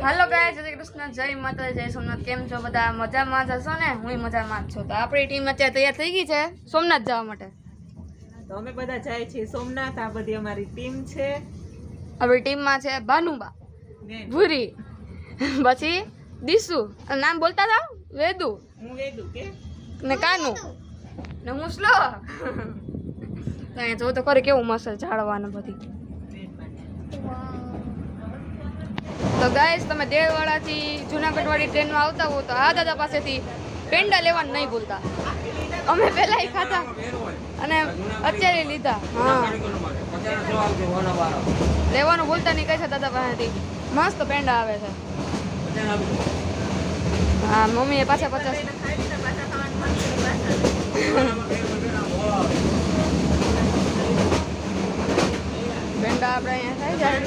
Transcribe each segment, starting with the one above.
Hello guys, जय कृष्ण, जय माता, जय सोमनाथ। केम छो बधा? मजामां જ હશો ને? હું મજામાં જ છું। તો આપણી ટીમ અત્યારે તૈયાર થઈ ગઈ છે સોમનાથ જવા માટે। તો અમે બધા જાય છે સોમનાથ। આ બધી અમારી ટીમ છે। આપણી ટીમમાં છે ભાનુબા, ભૂરી, પછી દીસુ, નામ બોલતા જાવ, વેદુ, હું વેદુ કે ને કાનુ, ને હું સ્લો। તો અહીંયા જો તો ખરી કેવું મસ્ત ઝાડવાનું બધી। તો ગાઈસ, તમે દેવવાડાથી જુનાગઢવાળી ટ્રેનમાં આવતા હો તો આ દાદા પાસેથી પેંડા લેવાનું નહીં ભૂલતા। અમે પહેલાંય ખાધા અને અત્યારે લીધા। હા, લેવાનું ભૂલતા નહીં, કહે છે દાદા પાસેથી મસ્ત પેંડા આવે છે। હા, મમ્મીએ પાછા 50 પેંડા આપણે અહીંયા થાય જાય।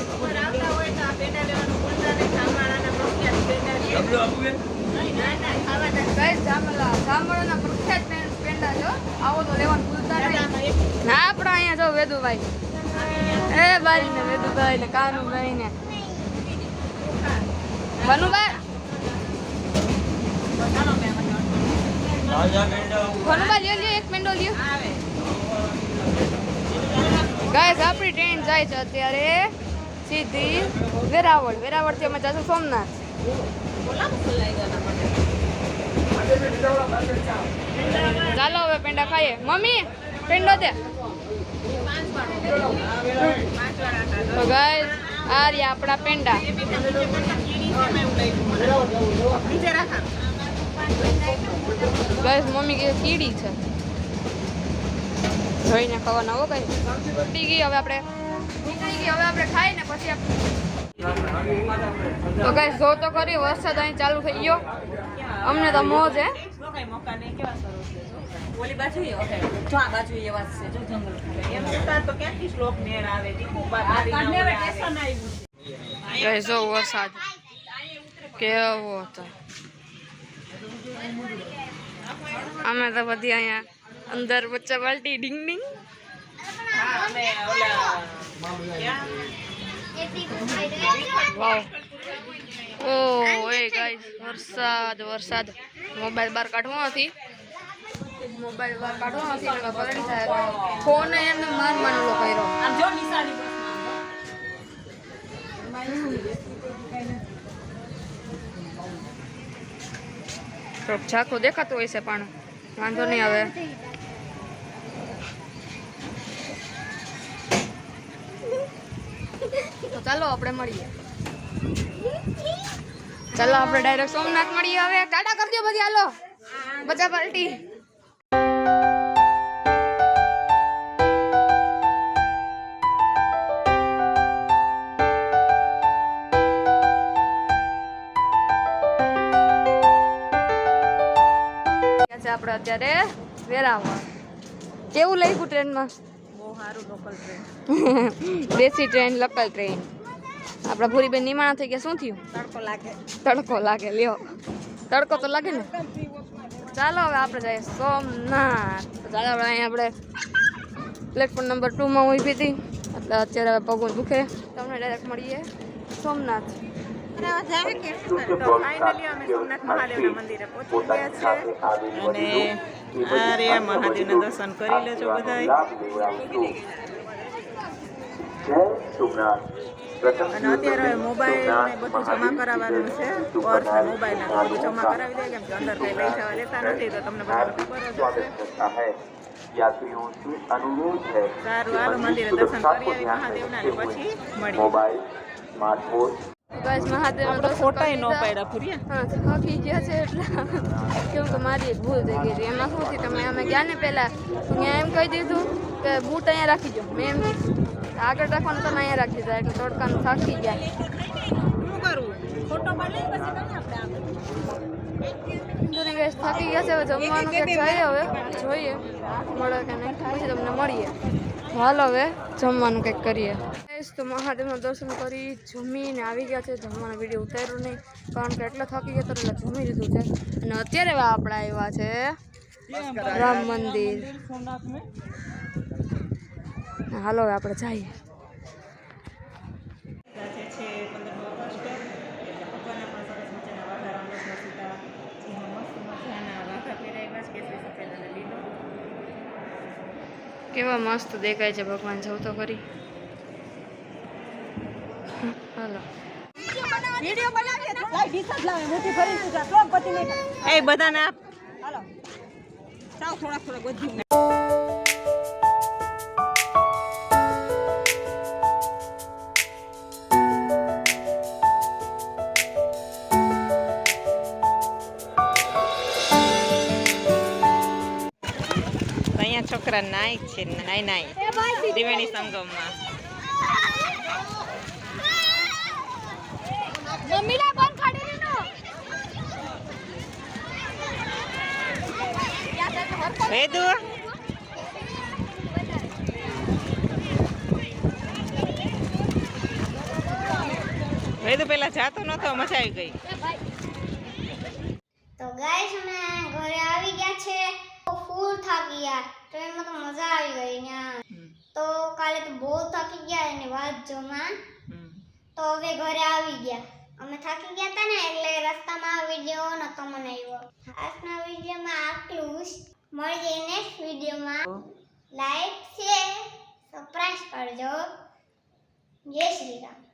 જામવાળાના પ્રખ્યાત પેંડા જો, આવો તો લેવાનું ભૂલતા નહીં। ના, આપણા અહીંયા જો વેદુભાઈ, એ બારી ને વેદુભાઈ ને કાનુભાઈ ને ભાનુભાઈ, ભાનુભાઈ લ્યો એક પેંડો લ્યો। ગાઈસ, આપણી ટ્રેન જાય છે અત્યારે સીધી વેરાવળ। વેરાવળથી અમે જશું સોમનાથ। ચાલો હવે પેંડા ખાઈએ। મમ્મી પેંડો દે। તો ગાઈસ, આ રહ્યા આપણા પેંડા। ગાઈસ, મમ્મી કે કીડી છે, જોઈને ખાવાના હો કઈ તૂટી ગઈ। હવે આપણે નીકળી ગઈ, હવે આપણે ખાઈને પછી તો ગાઈસ જો તો કરી વરસાદ અહીં ચાલુ થઈ ગયો। અમને તો મોજ હે। ઓલી બાજુ જો આ બાજુ એવા છે જો જંગલ એમ તો ક્યાંથી શ્લોક નેર આવે દીકુ બારી સ્ટેશન આવ્યું ગાઈસ જો વરસાદ કેવો હતો। અમે તો બધી અહીંયા અંદર વચ્ચે બાલ્ટી ડીંગ ડીંગ। હા, અમે ઓલા વાવ, ઓ એ ગાઈસ વરસાદ વરસાદ। મોબાઈલ બહાર કાઢવો નથી, મોબાઈલ બહાર કાઢવો નથી, એટલે પલટી થાય। ફોન એને માર માનલો કર્યો। આમ જો નિશાની તો ઝાખું દેખાતું હોય છે પણ વાંધો નહીં આવે। તો ચાલો આપણે મળીએ। ચાલો આપણે ડાયરેક્ટ સોમનાથ મળીએ। હવે ટાટા કરજો બધી, હાલો બધા પાર્ટી। આપણે અત્યારે વેરાવળ। કેવું લાગ્યું ટ્રેનમાં? બહુ સારું લોકલ ટ્રેન, દેશી ટ્રેન, લોકલ ટ્રેન। આપણા ભૂરીબેન નિમાણા થઈ ગયા। શું થયું? તડકો લાગે, તડકો લાગે, લ્યો તડકો તો લાગે ને। ચાલો હવે આપણે જઈએ સોમનાથ। ચાલો હવે અહીંયા આપણે પ્લેટફોર્મ નંબર 2 માં ઊભી હતી, એટલે અત્યારે હવે પગું દુખે। તમને ડાયરેક્ટ મળીએ સોમનાથ। ફાઇનલી અમે સોમનાથ મહાદેવના મંદિરે પહોંચી ગયા છે અને આ રે મહાદેવના દર્શન કરી લેજો બધાય। અને અત્યારે મોબાઈલ ને બધું જમા કરાવવાનું છે, પર્સ ને મોબાઈલ ને બધું જમા કરાવી દે, કેમ કે અંદર કઈ લઈ જવા લેતા નથી, તો તમને બધાને ખબર જ હશે। સારું, હાલો મંદિરે દર્શન કરી આવી મહાદેવના ને પછી મળીએ। ગાઈસ, મહાદેવના દર્શન ફોટા ન પાડ્યા ફુરિયા, હા થાકી ગયા છે એટલે, કેમ કે મારી એક ભૂલ થઈ ગઈ હતી। એમાં શું થયું, તમે અમે ગયા ને પહેલાં ત્યાં એમ કહી દીધું કે બૂટ અહીંયા રાખી દો। મેં એમ આગળ રાખવાનું તમે અહીંયા રાખી દીધા, એટલે તડકાનું થાકી ગયા। શું કરવું, ફોટો પાડી પછી ગાઈસ થાકી ગયા છે, હવે જમવાનું કે જઈએ, હવે જોઈએ મળે કે નહીં, પછી તમને મળીએ। હાલ હવે જમવાનું કંઈક કરીએ। તો મહાદેવના દર્શન કરી જમીને આવી ગયા છે। જમવાનો વિડીયો ઉતાર્યો નહીં, કારણ કે એટલા થાકી ગયા એટલે જમી લીધું છે। અને અત્યારે આપણે આવ્યા છે રામ મંદિર। હાલો હવે આપણે જઈએ। કેવા મસ્ત દેખાય છે ભગવાન, જવું તો ખરી. હાલો વિડિયો બનાવીએ તો લાઈ ડીશ જ લાવે મોટી ભરીને તું જા સ્લોપ પતિ નહીં એ બધાને આપ. હાલો ચાવ થોડા ગોજી અહીંયા છોકરા નાય છે, નાય ત્રિવેણી સંગમમાં. વેદુ પેલા જાતો નતો, મજા આવી ગઈ. તો ગાઈસ અમે ઘરે આવી ગયા છે, ફૂલ થાકી ગયા, ટ્રેનમાં તો મજા આવી ગઈ ત્યાં. તો કાલે તો બહુ થાકી ગયા એની વાત જોમાં. તો હવે ઘરે આવી ગયા. અમે થાકી ગયા હતા ને એટલે રસ્તામાં વિડિયો નતો બનાવ્યો. આજના વિડિયોમાં આટલું જ. મળીએ નેક્સ્ટ વિડિયોમાં. લાઈક શેર સબસ્ક્રાઇબ કરજો. જય શ્રી રામ.